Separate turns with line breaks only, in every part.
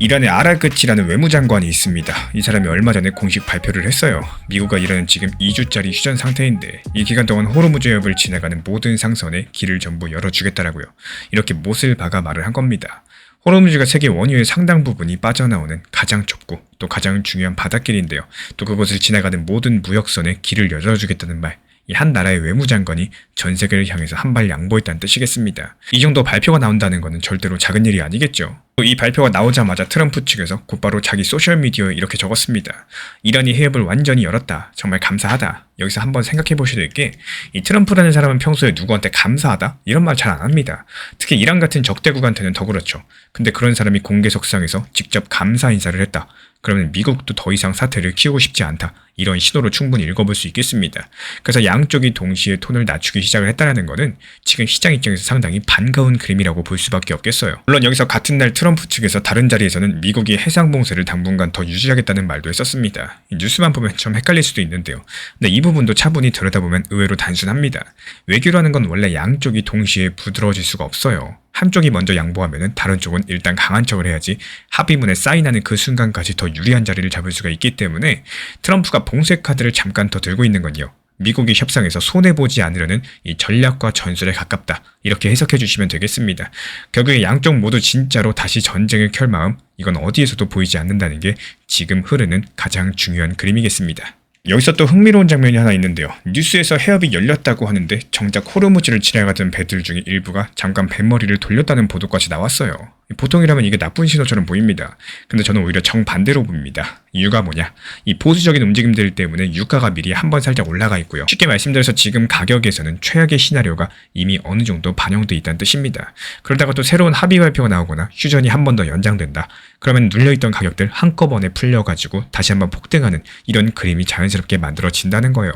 이란의 아라그치라는 외무장관이 있습니다. 이 사람이 얼마 전에 공식 발표를 했어요. 미국과 이란은 지금 2주짜리 휴전 상태인데 이 기간 동안 호르무즈 해협을 지나가는 모든 상선에 길을 전부 열어주겠다라고요. 이렇게 못을 박아 말을 한 겁니다. 호르무즈가 세계 원유의 상당 부분이 빠져나오는 가장 좁고 또 가장 중요한 바닷길인데요. 또 그곳을 지나가는 모든 무역선에 길을 열어주겠다는 말. 이 한 나라의 외무장관이 전 세계를 향해서 한 발 양보했다는 뜻이겠습니다. 이 정도 발표가 나온다는 것은 절대로 작은 일이 아니겠죠. 이 발표가 나오자마자 트럼프 측에서 곧바로 자기 소셜미디어에 이렇게 적었습니다. 이란이 해협을 완전히 열었다. 정말 감사하다. 여기서 한번 생각해 보셔야 될 게 이 트럼프라는 사람은 평소에 누구한테 감사하다? 이런 말 잘 안 합니다. 특히 이란 같은 적대국한테는 더 그렇죠. 근데 그런 사람이 공개석상에서 직접 감사 인사를 했다. 그러면 미국도 더 이상 사태를 키우고 싶지 않다. 이런 신호로 충분히 읽어볼 수 있겠습니다. 그래서 양쪽이 동시에 톤을 낮추기 시작을 했다는 것은 지금 시장 입장에서 상당히 반가운 그림이라고 볼 수밖에 없겠어요. 물론 여기서 같은 날 트럼프 측에서 다른 자리에서는 미국이 해상봉쇄를 당분간 더 유지하겠다는 말도 했었습니다. 이 뉴스만 보면 좀 헷갈릴 수도 있는데요. 근데 이 부분도 차분히 들여다보면 의외로 단순합니다. 외교라는 건 원래 양쪽이 동시에 부드러워질 수가 없어요. 한쪽이 먼저 양보하면 다른 쪽은 일단 강한 척을 해야지 합의문에 사인하는 그 순간까지 더 유리한 자리를 잡을 수가 있기 때문에 트럼프가 봉쇄 카드를 잠깐 더 들고 있는 건요. 미국이 협상에서 손해보지 않으려는 이 전략과 전술에 가깝다. 이렇게 해석해 주시면 되겠습니다. 결국에 양쪽 모두 진짜로 다시 전쟁을 켤 마음, 이건 어디에서도 보이지 않는다는 게 지금 흐르는 가장 중요한 그림이겠습니다. 여기서 또 흥미로운 장면이 하나 있는데요. 뉴스에서 해협이 열렸다고 하는데 정작 호르무즈를 지나가던 배들 중에 일부가 잠깐 뱃머리를 돌렸다는 보도까지 나왔어요. 보통이라면 이게 나쁜 신호처럼 보입니다. 근데 저는 오히려 정반대로 봅니다. 이유가 뭐냐? 이 보수적인 움직임들 때문에 유가가 미리 한번 살짝 올라가 있고요. 쉽게 말씀드려서 지금 가격에서는 최악의 시나리오가 이미 어느 정도 반영돼 있다는 뜻입니다. 그러다가 또 새로운 합의 발표가 나오거나 휴전이 한 번 더 연장된다. 그러면 눌려있던 가격들 한꺼번에 풀려가지고 다시 한번 폭등하는 이런 그림이 자연스럽게 만들어진다는 거예요.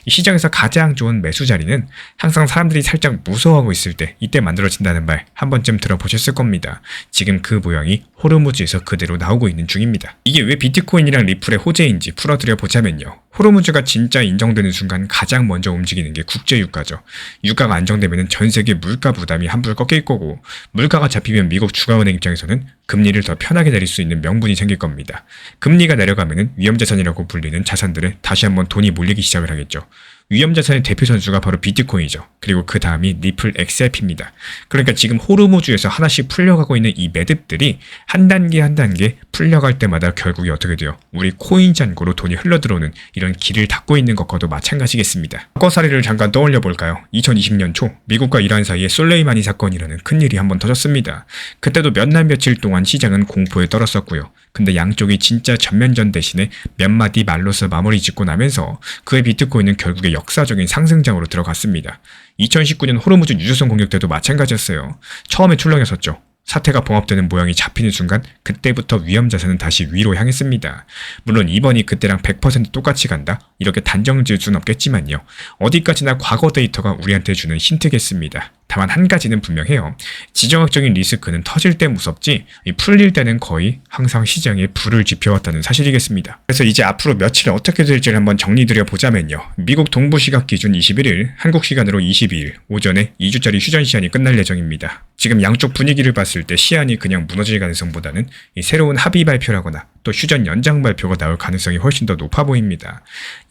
이 시장에서 가장 좋은 매수 자리는 항상 사람들이 살짝 무서워하고 있을 때 이때 만들어진다는 말 한 번쯤 들어보셨을 겁니다. 지금 그 모양이 호르무즈에서 그대로 나오고 있는 중입니다. 이게 왜 비트코인이랑 리플의 호재인지 풀어드려 보자면요. 호르무즈가 진짜 인정되는 순간 가장 먼저 움직이는 게 국제유가죠. 유가가 안정되면 전 세계 물가 부담이 한풀 꺾일 거고 물가가 잡히면 미국 중앙은행 입장에서는 금리를 더 편하게 내릴 수 있는 명분이 생길 겁니다. 금리가 내려가면 위험자산이라고 불리는 자산들에 다시 한번 돈이 몰리기 시작을 하겠죠. 위험자산의 대표 선수가 바로 비트코인이죠. 그리고 그 다음이 리플 XRP입니다. 그러니까 지금 호르무즈에서 하나씩 풀려가고 있는 이 매듭들이 한 단계 한 단계 풀려갈 때마다 결국에 어떻게 돼요? 우리 코인 잔고로 돈이 흘러들어오는 이런 길을 닫고 있는 것과도 마찬가지겠습니다. 과거 사례를 잠깐 떠올려 볼까요? 2020년 초 미국과 이란 사이에 솔레이마니 사건이라는 큰일이 한번 터졌습니다. 그때도 몇 날 며칠 동안 시장은 공포에 떨었었고요. 근데 양쪽이 진짜 전면전 대신에 몇 마디 말로서 마무리 짓고 나면서 그의 비트코인은 결국에 역사적인 상승장으로 들어갔습니다. 2019년 호르무즈 유조선 공격 때도 마찬가지였어요. 처음에 출렁였었죠. 사태가 봉합되는 모양이 잡히는 순간 그때부터 위험자산은 다시 위로 향했습니다. 물론 이번이 그때랑 100% 똑같이 간다? 이렇게 단정 지을 수는 없겠지만요. 어디까지나 과거 데이터가 우리한테 주는 힌트겠습니다. 다만 한 가지는 분명해요. 지정학적인 리스크는 터질 때 무섭지 풀릴 때는 거의 항상 시장에 불을 지펴왔다는 사실이겠습니다. 그래서 이제 앞으로 며칠 어떻게 될지를 한번 정리드려 보자면요. 미국 동부 시각 기준 21일, 한국 시간으로 22일 오전에 2주짜리 휴전 시한이 끝날 예정입니다. 지금 양쪽 분위기를 봤을 때 시한이 그냥 무너질 가능성보다는 이 새로운 합의 발표라거나 또 휴전 연장 발표가 나올 가능성이 훨씬 더 높아 보입니다.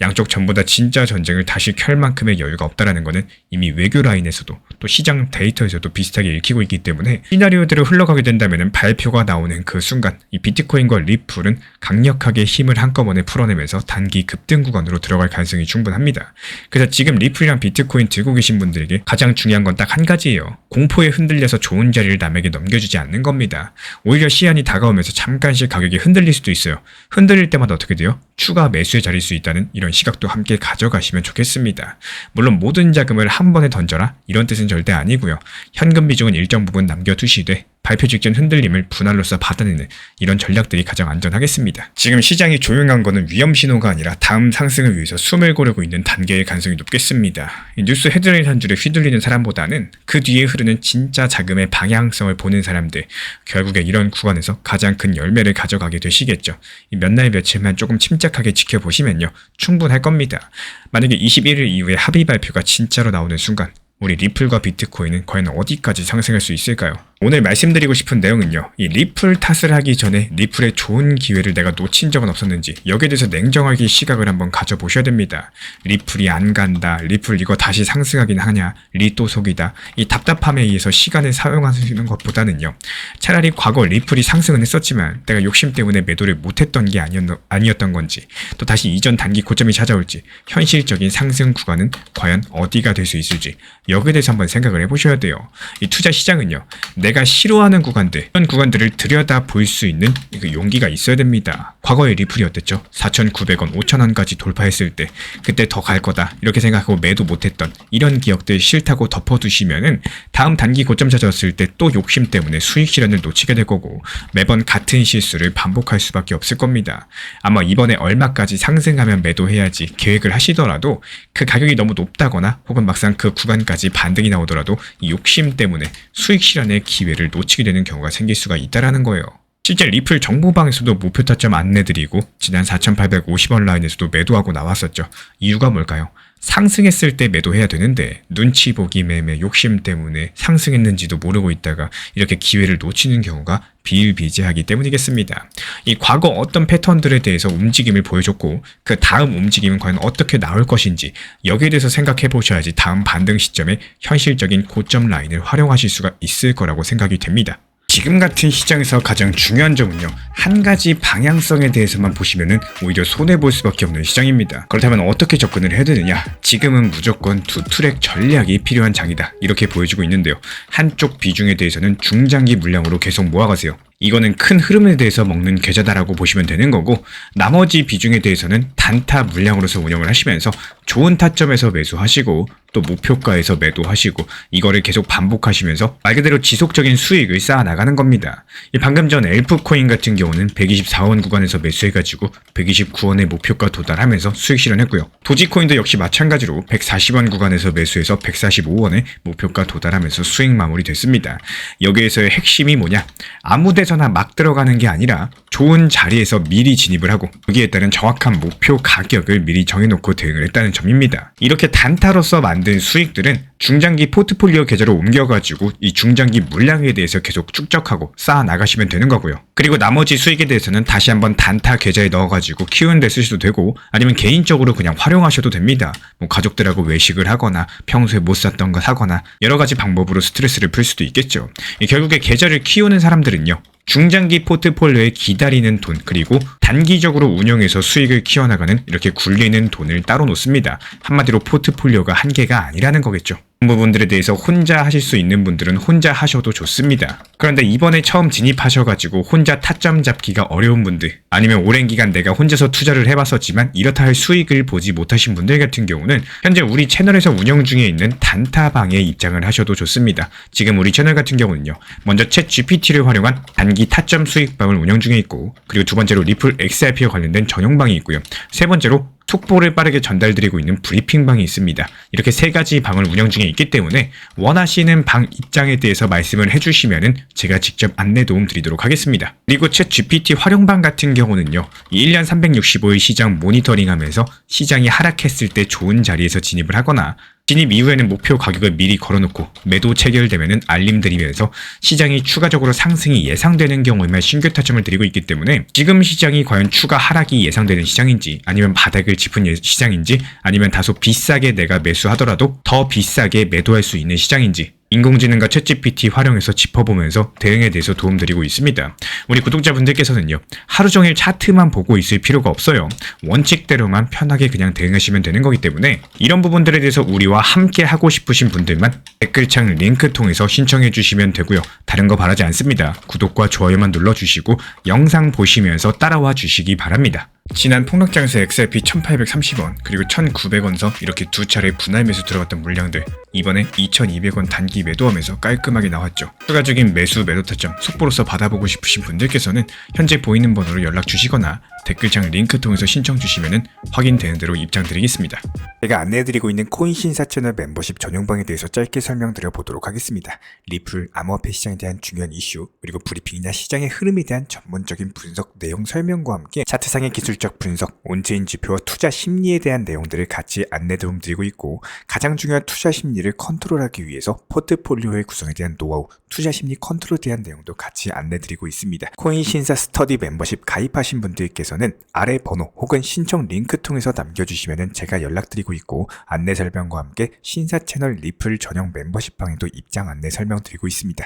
양쪽 전부 다 진짜 전쟁을 다시 켤 만큼의 여유가 없다는 것은 이미 외교 라인에서도 또 시장 데이터에서도 비슷하게 읽히고 있기 때문에 시나리오대로 흘러가게 된다면 발표가 나오는 그 순간 이 비트코인과 리플은 강력하게 힘을 한꺼번에 풀어내면서 단기 급등 구간으로 들어갈 가능성이 충분합니다. 그래서 지금 리플이랑 비트코인 들고 계신 분들에게 가장 중요한 건 딱 한 가지예요. 공포에 흔들려서 좋은 자리를 남에게 넘겨주지 않는 겁니다. 오히려 시한이 다가오면서 잠깐씩 가격이 흔들릴 수도 있어요. 흔들릴 때마다 어떻게 돼요? 추가 매수에 자릴 수 있다는 이런 시각도 함께 가져가시면 좋겠습니다. 물론 모든 자금을 한 번에 던져라? 이런 뜻은 절대 아니고요. 현금 비중은 일정 부분 남겨두시되 발표 직전 흔들림을 분할로서 받아내는 이런 전략들이 가장 안전하겠습니다. 지금 시장이 조용한 거는 위험 신호가 아니라 다음 상승을 위해서 숨을 고르고 있는 단계의 가능성이 높겠습니다. 뉴스 헤드라인 한 줄에 휘둘리는 사람보다는 그 뒤에 흐르는 진짜 자금의 방향성을 보는 사람들, 결국에 이런 구간에서 가장 큰 열매를 가져가게 되시겠죠. 몇 날 며칠만 조금 침착하게 지켜보시면요. 충분할 겁니다. 만약에 21일 이후에 합의 발표가 진짜로 나오는 순간 우리 리플과 비트코인은 과연 어디까지 상승할 수 있을까요? 오늘 말씀드리고 싶은 내용은요, 이 리플 탓을 하기 전에 리플의 좋은 기회를 내가 놓친 적은 없었는지 여기에 대해서 냉정하게 시각을 한번 가져보셔야 됩니다. 리플이 안 간다, 리플 이거 다시 상승하긴 하냐, 리 또 속이다, 이 답답함에 의해서 시간을 사용하시는 것보다는요, 차라리 과거 리플이 상승은 했었지만 내가 욕심 때문에 매도를 못했던 게 아니었던 건지, 또 다시 이전 단기 고점이 찾아올지, 현실적인 상승 구간은 과연 어디가 될 수 있을지 여기에 대해서 한번 생각을 해보셔야 돼요. 이 투자 시장은요, 내가 싫어하는 구간들, 이런 구간들을 들여다 볼 수 있는 그 용기가 있어야 됩니다. 과거의 리플이 어땠죠? 4,900원, 5,000원까지 돌파했을 때 그때 더 갈 거다 이렇게 생각하고 매도 못했던 이런 기억들 싫다고 덮어두시면은 다음 단기 고점 찾아왔을 때 또 욕심 때문에 수익 실현을 놓치게 될 거고 매번 같은 실수를 반복할 수밖에 없을 겁니다. 아마 이번에 얼마까지 상승하면 매도해야지 계획을 하시더라도 그 가격이 너무 높다거나 혹은 막상 그 구간까지 반등이 나오더라도 이 욕심 때문에 수익 실현의 기회를 놓치게 되는 경우가 생길 수가 있다라는 거예요. 실제 리플 정보방에서도 목표 타점 안내드리고 지난 4,850원 라인에서도 매도하고 나왔었죠. 이유가 뭘까요? 상승했을 때 매도해야 되는데 눈치 보기 매매 욕심 때문에 상승했는지도 모르고 있다가 이렇게 기회를 놓치는 경우가 비일비재하기 때문이겠습니다. 이 과거 어떤 패턴들에 대해서 움직임을 보여줬고 그 다음 움직임은 과연 어떻게 나올 것인지 여기에 대해서 생각해 보셔야지 다음 반등 시점에 현실적인 고점 라인을 활용하실 수가 있을 거라고 생각이 됩니다. 지금 같은 시장에서 가장 중요한 점은요, 한 가지 방향성에 대해서만 보시면은 오히려 손해볼 수밖에 없는 시장입니다. 그렇다면 어떻게 접근을 해야 되느냐? 지금은 무조건 투트랙 전략이 필요한 장이다 이렇게 보여주고 있는데요, 한쪽 비중에 대해서는 중장기 물량으로 계속 모아가세요. 이거는 큰 흐름에 대해서 먹는 계좌다라고 보시면 되는 거고, 나머지 비중에 대해서는 단타 물량으로서 운영을 하시면서 좋은 타점에서 매수하시고 또 목표가에서 매도하시고 이거를 계속 반복하시면서 말 그대로 지속적인 수익을 쌓아 나가는 겁니다. 방금 전 엘프코인 같은 경우는 124원 구간에서 매수해가지고 129원의 목표가 도달하면서 수익 실현했고요. 도지코인도 역시 마찬가지로 140원 구간에서 매수해서 145원의 목표가 도달하면서 수익 마무리됐습니다. 여기에서의 핵심이 뭐냐? 아무 데서나 막 들어가는 게 아니라 좋은 자리에서 미리 진입을 하고 여기에 따른 정확한 목표 가격을 미리 정해놓고 대응을 했다는 점입니다. 이렇게 단타로서 만든 수익들은 중장기 포트폴리오 계좌로 옮겨가지고 이 중장기 물량에 대해서 계속 축적하고 쌓아 나가시면 되는 거고요. 그리고 나머지 수익에 대해서는 다시 한번 단타 계좌에 넣어가지고 키우는 데 쓰셔도 되고 아니면 개인적으로 그냥 활용하셔도 됩니다. 뭐 가족들하고 외식을 하거나 평소에 못 샀던 거 사거나 여러 가지 방법으로 스트레스를 풀 수도 있겠죠. 결국에 계좌를 키우는 사람들은요, 중장기 포트폴리오에 기다리는 돈, 그리고 단기적으로 운영해서 수익을 키워나가는 이렇게 굴리는 돈을 따로 놓습니다. 한마디로 포트폴리오가 한계가 아니라는 거겠죠. 이 부분들에 대해서 혼자 하실 수 있는 분들은 혼자 하셔도 좋습니다. 그런데 이번에 처음 진입하셔가지고 혼자 타점 잡기가 어려운 분들, 아니면 오랜 기간 내가 혼자서 투자를 해봤었지만 이렇다 할 수익을 보지 못하신 분들 같은 경우는 현재 우리 채널에서 운영 중에 있는 단타방에 입장을 하셔도 좋습니다. 지금 우리 채널 같은 경우는요, 먼저 챗 GPT를 활용한 단기 타점 수익방을 운영 중에 있고, 그리고 두 번째로 리플 XRP와 관련된 전용방이 있고요. 세 번째로 톡보를 빠르게 전달드리고 있는 브리핑방이 있습니다. 이렇게 세 가지 방을 운영 중에 있기 때문에 원하시는 방 입장에 대해서 말씀을 해주시면은 제가 직접 안내 도움 드리도록 하겠습니다. 그리고 챗 GPT 활용방 같은 경우는요, 1년 365일 시장 모니터링하면서 시장이 하락했을 때 좋은 자리에서 진입을 하거나 진입 이후에는 목표 가격을 미리 걸어놓고 매도 체결되면은 알림 드리면서 시장이 추가적으로 상승이 예상되는 경우에만 신규 타점을 드리고 있기 때문에 지금 시장이 과연 추가 하락이 예상되는 시장인지 아니면 바닥을 짚은 시장인지 아니면 다소 비싸게 내가 매수하더라도 더 비싸게 매도할 수 있는 시장인지 인공지능과 챗GPT 활용해서 짚어보면서 대응에 대해서 도움드리고 있습니다. 우리 구독자분들께서는요, 하루 종일 차트만 보고 있을 필요가 없어요. 원칙대로만 편하게 그냥 대응하시면 되는 거기 때문에 이런 부분들에 대해서 우리와 함께 하고 싶으신 분들만 댓글창 링크 통해서 신청해 주시면 되고요. 다른 거 바라지 않습니다. 구독과 좋아요만 눌러주시고 영상 보시면서 따라와 주시기 바랍니다. 지난 폭락장에서 XRP 1830원 그리고 1900원서 이렇게 두 차례 분할 매수 들어갔던 물량들, 이번에 2200원 단기 매도하면서 깔끔하게 나왔죠. 추가적인 매수 매도 타점 속보로서 받아보고 싶으신 분들께서는 현재 보이는 번호로 연락 주시거나 댓글창 링크 통해서 신청 주시면 확인되는 대로 입장 드리겠습니다. 제가 안내해드리고 있는 코인신사 채널 멤버십 전용방에 대해서 짧게 설명드려 보도록 하겠습니다. 리플, 암호화폐 시장에 대한 중요한 이슈, 그리고 브리핑이나 시장의 흐름에 대한 전문적인 분석 내용 설명과 함께 차트상의 기술적 분석, 온체인 지표와 투자 심리에 대한 내용들을 같이 안내 도움 드리고 있고, 가장 중요한 투자 심리를 컨트롤하기 위해서
포트폴리오의 구성에 대한 노하우, 투자 심리 컨트롤에 대한 내용도 같이 안내드리고 있습니다. 코인 신사 스터디 멤버십 가입하신 분들께서는 아래 번호 혹은 신청 링크 통해서 남겨주시면 제가 연락드리고 있고, 안내 설명과 함께 신사 채널 리플 전용 멤버십 방에도 입장 안내 설명드리고 있습니다.